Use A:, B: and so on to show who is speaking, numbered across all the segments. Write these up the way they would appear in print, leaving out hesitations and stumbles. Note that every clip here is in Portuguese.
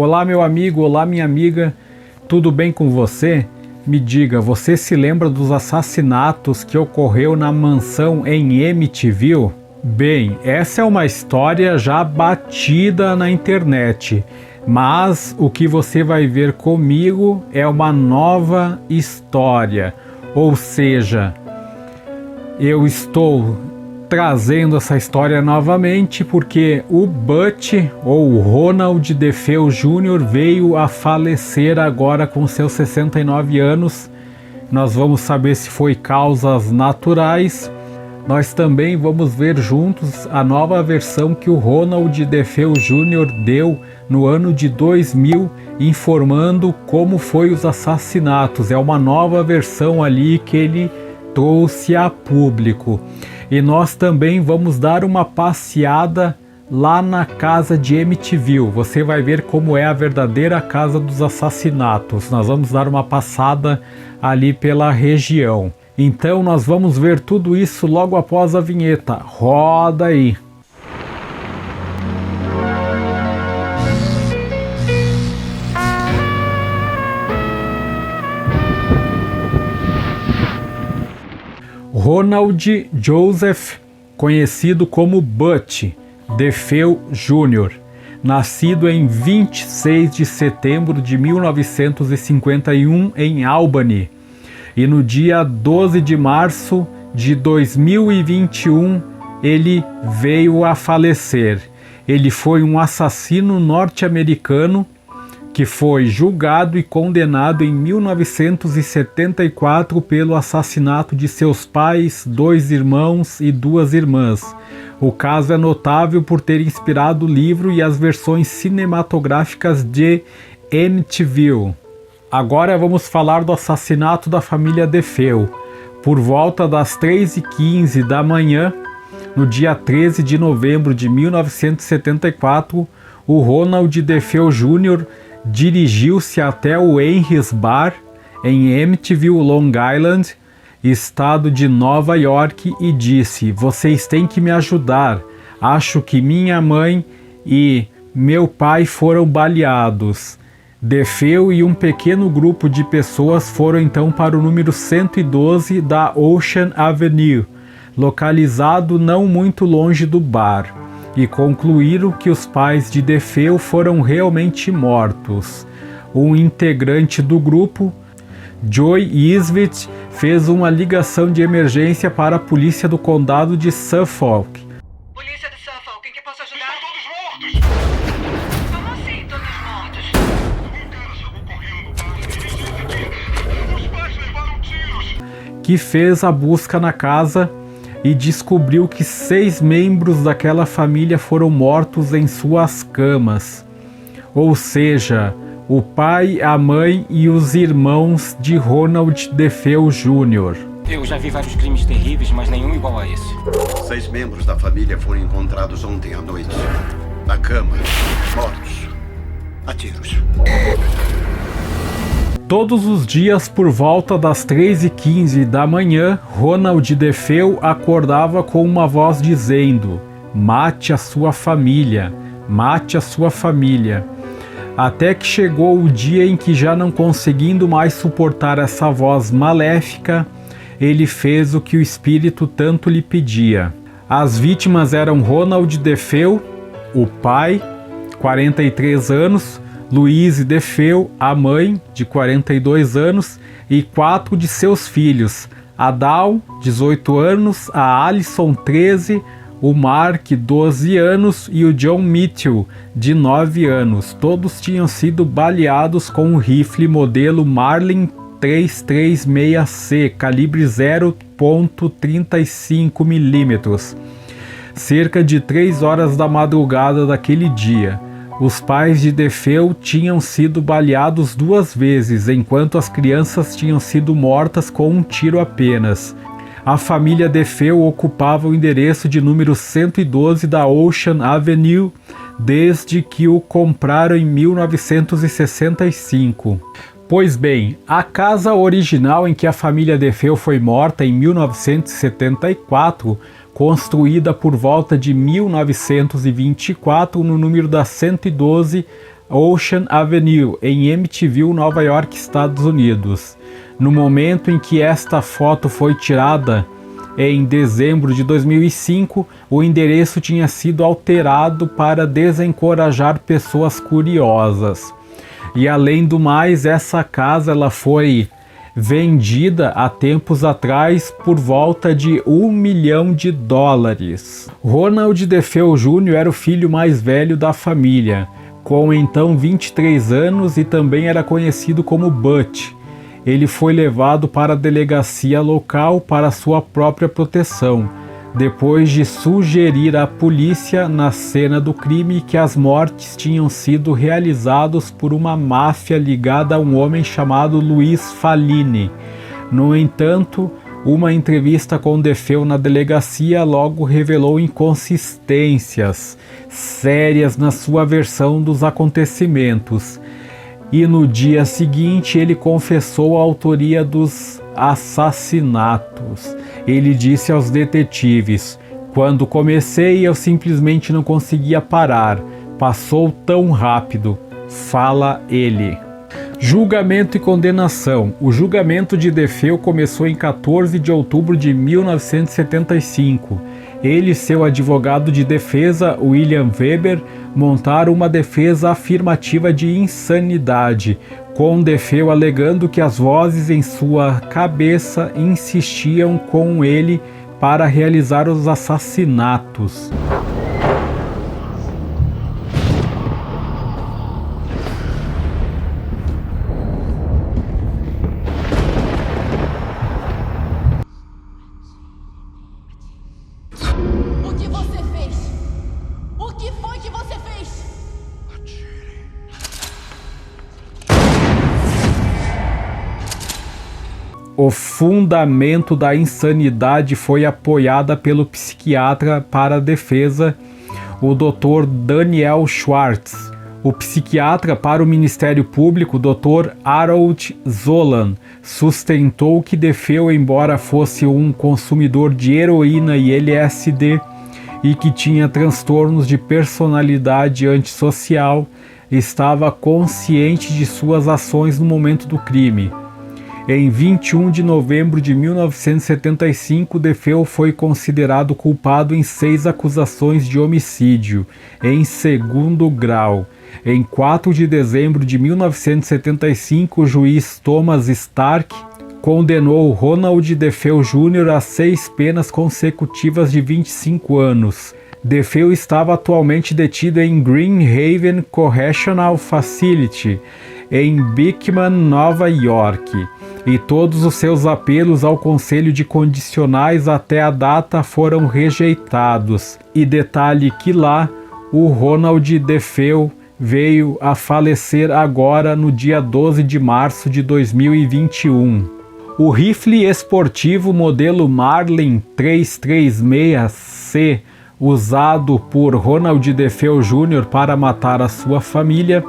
A: Olá, meu amigo, olá, minha amiga, tudo bem com você? Me diga, você se lembra dos assassinatos que ocorreu na mansão em Amityville? Bem, essa é uma história já batida na internet, mas o que você vai ver comigo é uma nova história, ou seja, eu estou trazendo essa história novamente porque o Butch, ou Ronald DeFeo Jr., veio a falecer agora com seus 69 anos. Nós vamos saber se foi causas naturais. Nós também vamos ver juntos a nova versão que o Ronald DeFeo Jr. deu no ano de 2000, informando como foi os assassinatos. É uma nova versão ali que ele trouxe a público. E nós também vamos dar uma passeada lá na casa de Amityville. Você vai ver como é a verdadeira casa dos assassinatos. Nós vamos dar uma passada ali pela região. Então nós vamos ver tudo isso logo após a vinheta. Roda aí! Ronald Joseph, conhecido como Butch DeFeo Jr., nascido em 26 de setembro de 1951 em Albany, e no dia 12 de março de 2021 ele veio a falecer. Ele foi um assassino norte-americano que foi julgado e condenado em 1974 pelo assassinato de seus pais, 2 irmãos e 2 irmãs. O caso é notável por ter inspirado o livro e as versões cinematográficas de Amityville. Agora vamos falar do assassinato da família DeFeo. Por volta das 3h15 da manhã, no dia 13 de novembro de 1974, o Ronald DeFeo Jr. dirigiu-se até o Henry's Bar, em Amityville, Long Island, estado de Nova York, e disse: "Vocês têm que me ajudar. Acho que minha mãe e meu pai foram baleados." DeFeo e um pequeno grupo de pessoas foram então para o número 112 da Ocean Avenue, localizado não muito longe do bar, e concluíram que os pais de DeFeo foram realmente mortos. Um integrante do grupo, Joy Isvit, fez uma ligação de emergência para a polícia do condado de Suffolk.
B: Polícia de Suffolk, em que posso ajudar?
C: Estão todos mortos!
B: Como assim, todos mortos?
C: Um cara chegou correndo no bar e disse que os pais levaram tiros.
A: Que fez a busca na casa e descobriu que 6 membros daquela família foram mortos em suas camas. Ou seja, o pai, a mãe e os irmãos de Ronald DeFeo Jr.
D: Eu já vi vários crimes terríveis, mas nenhum igual a esse.
E: 6 membros da família foram encontrados ontem à noite, na cama, mortos, a tiros.
A: Todos os dias, por volta das 3h15 da manhã, Ronald DeFeo acordava com uma voz dizendo: "Mate a sua família, mate a sua família." Até que chegou o dia em que, já não conseguindo mais suportar essa voz maléfica, ele fez o que o espírito tanto lhe pedia. As vítimas eram Ronald DeFeo, o pai, 43 anos, Louise DeFeo, a mãe, de 42 anos, e 4 de seus filhos, a Dawn, 18 anos, a Alison, 13, o Mark, 12 anos, e o John Mitchell, de 9 anos. Todos tinham sido baleados com um rifle modelo Marlin 336C, calibre 0.35 mm, cerca de 3 horas da madrugada daquele dia. Os pais de DeFeo tinham sido baleados 2 vezes, enquanto as crianças tinham sido mortas com um tiro apenas. A família DeFeo ocupava o endereço de número 112 da Ocean Avenue desde que o compraram em 1965. Pois bem, a casa original em que a família DeFeo foi morta em 1974, construída por volta de 1924 no número da 112 Ocean Avenue, em Amityville, Nova York, Estados Unidos. No momento em que esta foto foi tirada, em dezembro de 2005, o endereço tinha sido alterado para desencorajar pessoas curiosas. E além do mais, essa casa ela foi vendida há tempos atrás por volta de $1 milhão. Ronald DeFeo Jr. era o filho mais velho da família, com então 23 anos e também era conhecido como Butch. Ele foi levado para a delegacia local para sua própria proteção, depois de sugerir à polícia na cena do crime que as mortes tinham sido realizadas por uma máfia ligada a um homem chamado Luiz Fallini. No entanto, uma entrevista com DeFeo na delegacia logo revelou inconsistências sérias na sua versão dos acontecimentos. E no dia seguinte ele confessou a autoria dos assassinatos. Ele disse aos detetives: "Quando comecei, eu simplesmente não conseguia parar. Passou tão rápido", fala ele. Julgamento e condenação. O julgamento de DeFeo começou em 14 de outubro de 1975. Ele e seu advogado de defesa, William Weber, montaram uma defesa afirmativa de insanidade, com DeFeo alegando que as vozes em sua cabeça insistiam com ele para realizar os assassinatos.
F: O que você fez? O que foi que você fez?
A: O fundamento da insanidade foi apoiada pelo psiquiatra para a defesa, o Dr. Daniel Schwartz. O psiquiatra para o Ministério Público, Dr. Harold Zolan, sustentou que DeFeo, embora fosse um consumidor de heroína e LSD e que tinha transtornos de personalidade antissocial, estava consciente de suas ações no momento do crime. Em 21 de novembro de 1975, DeFeo foi considerado culpado em 6 acusações de homicídio, em segundo grau. Em 4 de dezembro de 1975, o juiz Thomas Stark condenou Ronald DeFeo Jr. a 6 penas consecutivas de 25 anos. DeFeo estava atualmente detido em Green Haven Correctional Facility, em Beekman, Nova York, e todos os seus apelos ao Conselho de Condicionais até a data foram rejeitados. E detalhe que lá, o Ronald DeFeo veio a falecer agora no dia 12 de março de 2021. O rifle esportivo modelo Marlin 336C, usado por Ronald DeFeo Jr. para matar a sua família,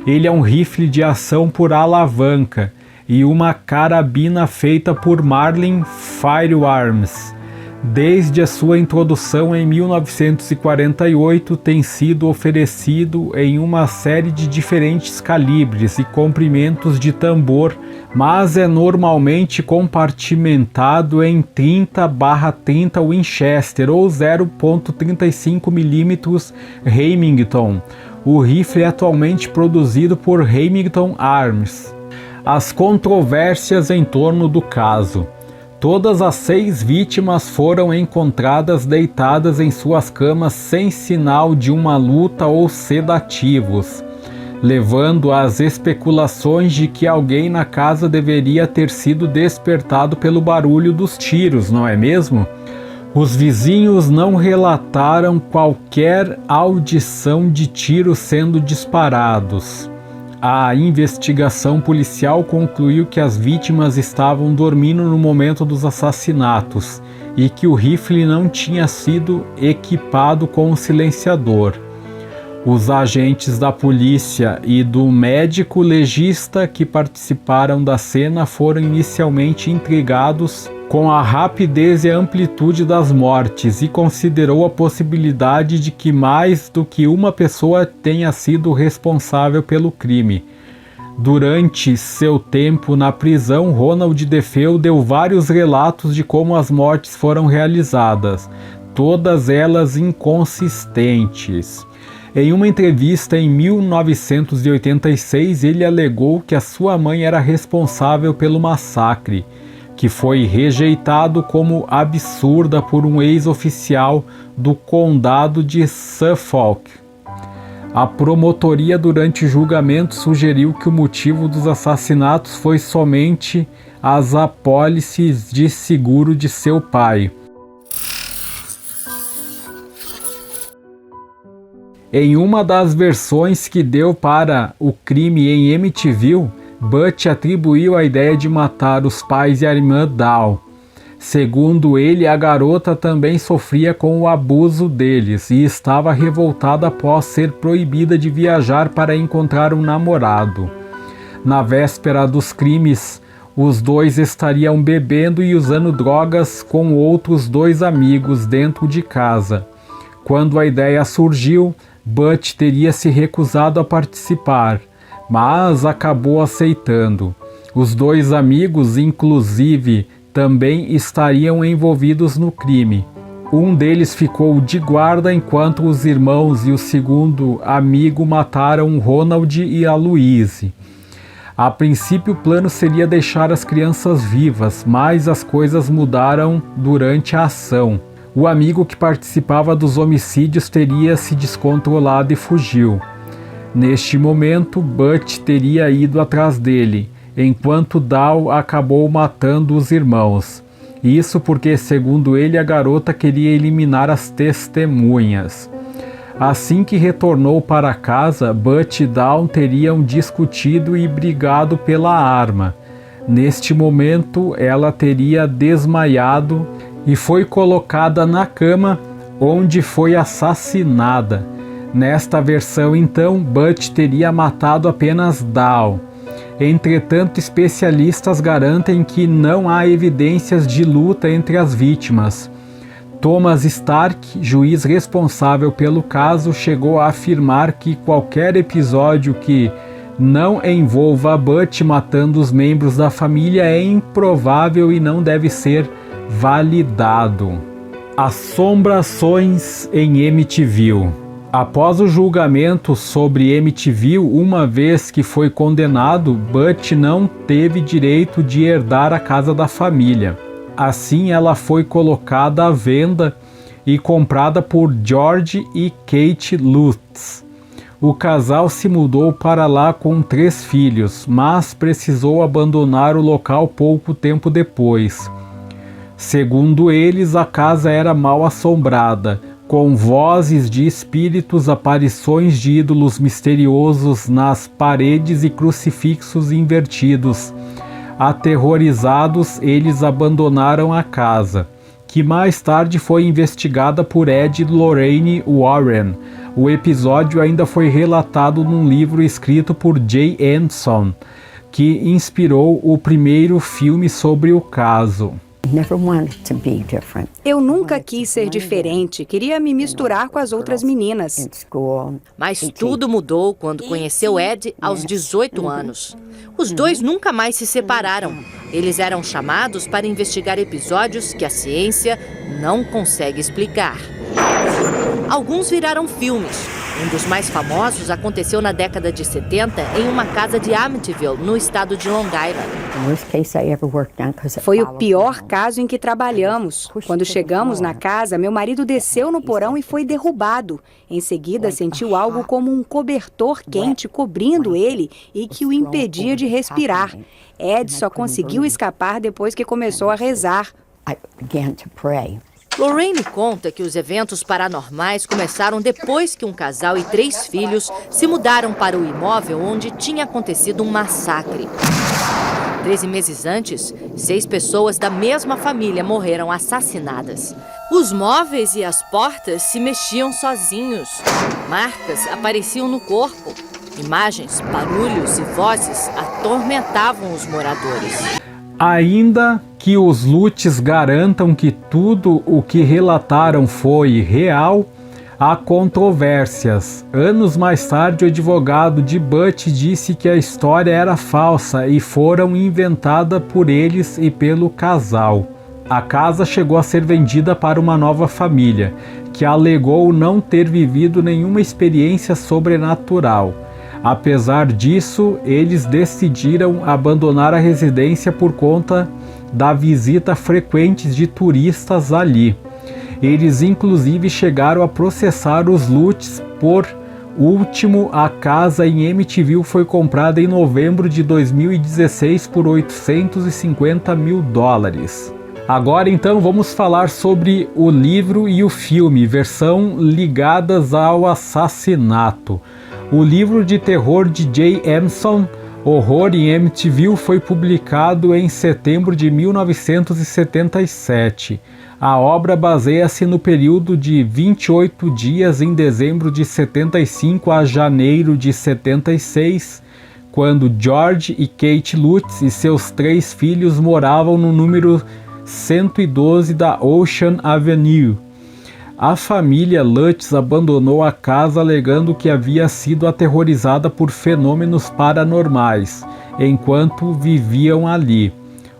A: ele é um rifle de ação por alavanca e uma carabina feita por Marlin Firearms. Desde a sua introdução em 1948, tem sido oferecido em uma série de diferentes calibres e comprimentos de tambor, mas é normalmente compartimentado em 30/30 Winchester ou 0.35 mm Remington. O rifle é atualmente produzido por Remington Arms. As controvérsias em torno do caso. Todas as 6 vítimas foram encontradas deitadas em suas camas sem sinal de uma luta ou sedativos, levando às especulações de que alguém na casa deveria ter sido despertado pelo barulho dos tiros, não é mesmo? Os vizinhos não relataram qualquer audição de tiros sendo disparados. A investigação policial concluiu que as vítimas estavam dormindo no momento dos assassinatos e que o rifle não tinha sido equipado com um silenciador. Os agentes da polícia e do médico legista que participaram da cena foram inicialmente intrigados com a rapidez e a amplitude das mortes e considerou a possibilidade de que mais do que uma pessoa tenha sido responsável pelo crime. Durante seu tempo na prisão, Ronald DeFeo deu vários relatos de como as mortes foram realizadas, todas elas inconsistentes. Em uma entrevista em 1986, ele alegou que a sua mãe era responsável pelo massacre, que foi rejeitado como absurda por um ex-oficial do condado de Suffolk. A promotoria durante o julgamento sugeriu que o motivo dos assassinatos foi somente as apólices de seguro de seu pai. Em uma das versões que deu para o crime em Amityville, Butch atribuiu a ideia de matar os pais e a irmã Dawn. Segundo ele, a garota também sofria com o abuso deles e estava revoltada após ser proibida de viajar para encontrar um namorado. Na véspera dos crimes, os dois estariam bebendo e usando drogas com outros 2 amigos dentro de casa. Quando a ideia surgiu, Butch teria se recusado a participar, mas acabou aceitando. Os 2 amigos, inclusive, também estariam envolvidos no crime. Um deles ficou de guarda enquanto os irmãos e o segundo amigo mataram Ronald e a Louise. A princípio, o plano seria deixar as crianças vivas, mas as coisas mudaram durante a ação. O amigo que participava dos homicídios teria se descontrolado e fugiu. Neste momento, Butch teria ido atrás dele, enquanto Dawn acabou matando os irmãos. Isso porque, segundo ele, a garota queria eliminar as testemunhas. Assim que retornou para casa, Butch e Dawn teriam discutido e brigado pela arma. Neste momento, ela teria desmaiado e foi colocada na cama, onde foi assassinada. Nesta versão, então, Butch teria matado apenas Dawn. Entretanto, especialistas garantem que não há evidências de luta entre as vítimas. Thomas Stark, juiz responsável pelo caso, chegou a afirmar que qualquer episódio que não envolva Butch matando os membros da família é improvável e não deve ser validado. Assombrações em Amityville. Após o julgamento sobre Amityville, uma vez que foi condenado, Butch não teve direito de herdar a casa da família. Assim, ela foi colocada à venda e comprada por George e Kate Lutz. O casal se mudou para lá com 3 filhos, mas precisou abandonar o local pouco tempo depois. Segundo eles, a casa era mal assombrada, com vozes de espíritos, aparições de ídolos misteriosos nas paredes e crucifixos invertidos. Aterrorizados, eles abandonaram a casa, que mais tarde foi investigada por Ed e Lorraine Warren. O episódio ainda foi relatado num livro escrito por Jay Anson, que inspirou o primeiro filme sobre o caso.
G: Eu nunca quis ser diferente, queria me misturar com as outras meninas.
H: Mas tudo mudou quando conheceu Ed aos 18 anos. Os 2 nunca mais se separaram. Eles eram chamados para investigar episódios que a ciência não consegue explicar. Alguns viraram filmes. Um dos mais famosos aconteceu na década de 70 em uma casa de Amityville, no estado de Long Island.
G: Foi o pior caso em que trabalhamos. Quando chegamos na casa, meu marido desceu no porão e foi derrubado. Em seguida, sentiu algo como um cobertor quente cobrindo ele e que o impedia de respirar. Ed só conseguiu escapar depois que começou a rezar.
H: Lorraine conta que os eventos paranormais começaram depois que um casal e 3 filhos se mudaram para o imóvel onde tinha acontecido um massacre. 13 meses antes, 6 pessoas da mesma família morreram assassinadas. Os móveis e as portas se mexiam sozinhos. Marcas apareciam no corpo. Imagens, barulhos e vozes atormentavam os moradores.
A: Ainda que os Lutz garantam que tudo o que relataram foi real, há controvérsias. Anos mais tarde, o advogado de Butch disse que a história era falsa e foram inventada por eles e pelo casal. A casa chegou a ser vendida para uma nova família, que alegou não ter vivido nenhuma experiência sobrenatural. Apesar disso, eles decidiram abandonar a residência por conta da visita frequente de turistas ali. Eles inclusive chegaram a processar os Lutz. Por último, a casa em Amityville foi comprada em novembro de 2016 por $850 mil. Agora então vamos falar sobre o livro e o filme, versão ligadas ao assassinato. O livro de terror de Jay Emson, Horror em Amityville, foi publicado em setembro de 1977. A obra baseia-se no período de 28 dias em dezembro de 75 a janeiro de 76, quando George e Kate Lutz e seus 3 filhos moravam no número 112 da Ocean Avenue. A família Lutz abandonou a casa alegando que havia sido aterrorizada por fenômenos paranormais enquanto viviam ali.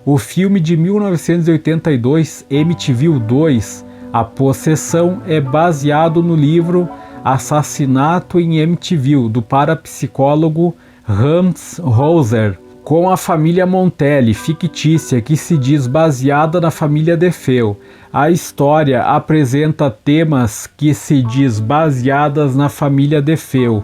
A: O filme de 1982, Amityville 2, A Possessão, é baseado no livro Assassinato em Amityville, do parapsicólogo Hans Hauser, com a família Montelli, fictícia, que se diz baseada na família DeFeo. A história apresenta temas que se diz baseadas na família DeFeo.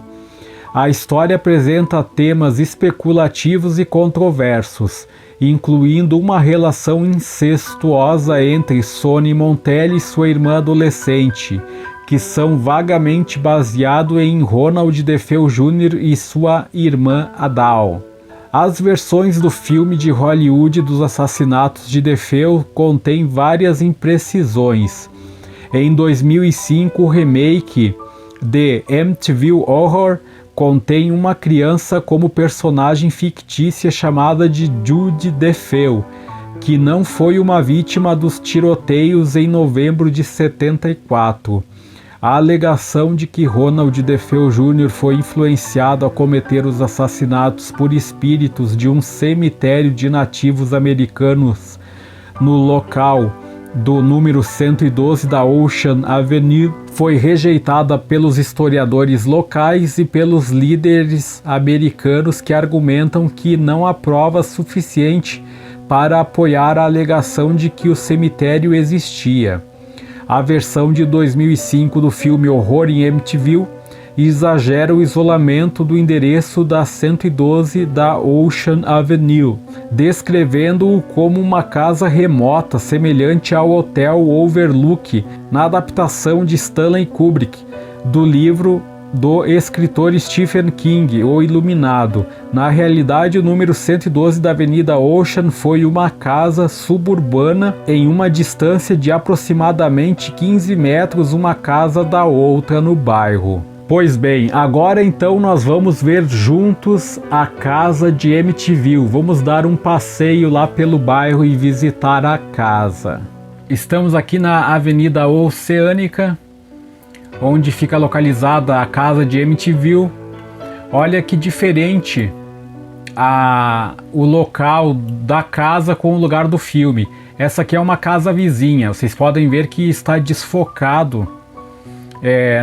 A: A história apresenta temas especulativos e controversos, incluindo uma relação incestuosa entre Sonny Montelli e sua irmã adolescente, que são vagamente baseados em Ronald DeFeo Jr. e sua irmã Adal. As versões do filme de Hollywood dos assassinatos de DeFeo contêm várias imprecisões. Em 2005, o remake de Amityville Horror contém uma criança como personagem fictícia chamada de Judy DeFeo, que não foi uma vítima dos tiroteios em novembro de 74. A alegação de que Ronald DeFeo Jr. foi influenciado a cometer os assassinatos por espíritos de um cemitério de nativos americanos no local do número 112 da Ocean Avenue foi rejeitada pelos historiadores locais e pelos líderes americanos, que argumentam que não há prova suficiente para apoiar a alegação de que o cemitério existia. A versão de 2005 do filme Horror em Amityville exagera o isolamento do endereço da 112 da Ocean Avenue, descrevendo-o como uma casa remota semelhante ao Hotel Overlook, na adaptação de Stanley Kubrick do livro do escritor Stephen King, O Iluminado. Na realidade, o número 112 da Avenida Ocean foi uma casa suburbana em uma distância de aproximadamente 15 metros uma casa da outra no bairro. Pois bem, agora então nós vamos ver juntos a casa de Amityville. Vamos dar um passeio lá pelo bairro e visitar a casa. Estamos aqui na Avenida Oceânica, onde fica localizada a casa de Amityville. Olha que diferente o local da casa com o lugar do filme. Essa aqui é uma casa vizinha. Vocês podem ver que está desfocado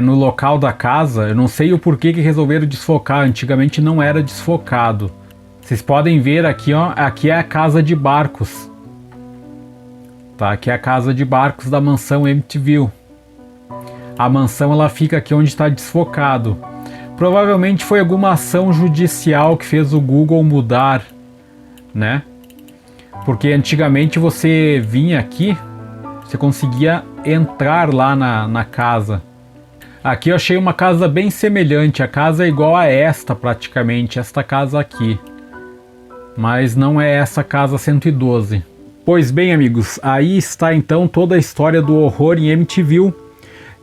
A: no local da casa. Eu não sei o porquê que resolveram desfocar. Antigamente não era desfocado. Vocês podem ver aqui, ó, aqui é a casa de barcos. Tá, aqui é a casa de barcos da mansão Amityville. A mansão ela fica aqui onde está desfocado. Provavelmente foi alguma ação judicial que fez o Google mudar, né? Porque antigamente você vinha aqui, você conseguia entrar lá na casa. Aqui eu achei uma casa bem semelhante. A casa é igual a esta praticamente, esta casa aqui. Mas não é essa casa 112. Pois bem, amigos, aí está então toda a história do horror em Amityville.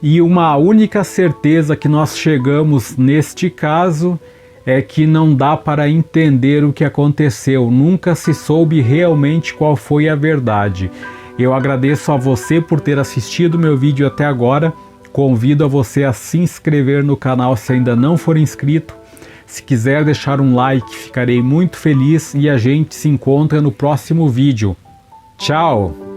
A: E uma única certeza que nós chegamos neste caso é que não dá para entender o que aconteceu, nunca se soube realmente qual foi a verdade. Eu agradeço a você por ter assistido meu vídeo até agora, convido a você a se inscrever no canal se ainda não for inscrito. Se quiser deixar um like, ficarei muito feliz e a gente se encontra no próximo vídeo. Tchau!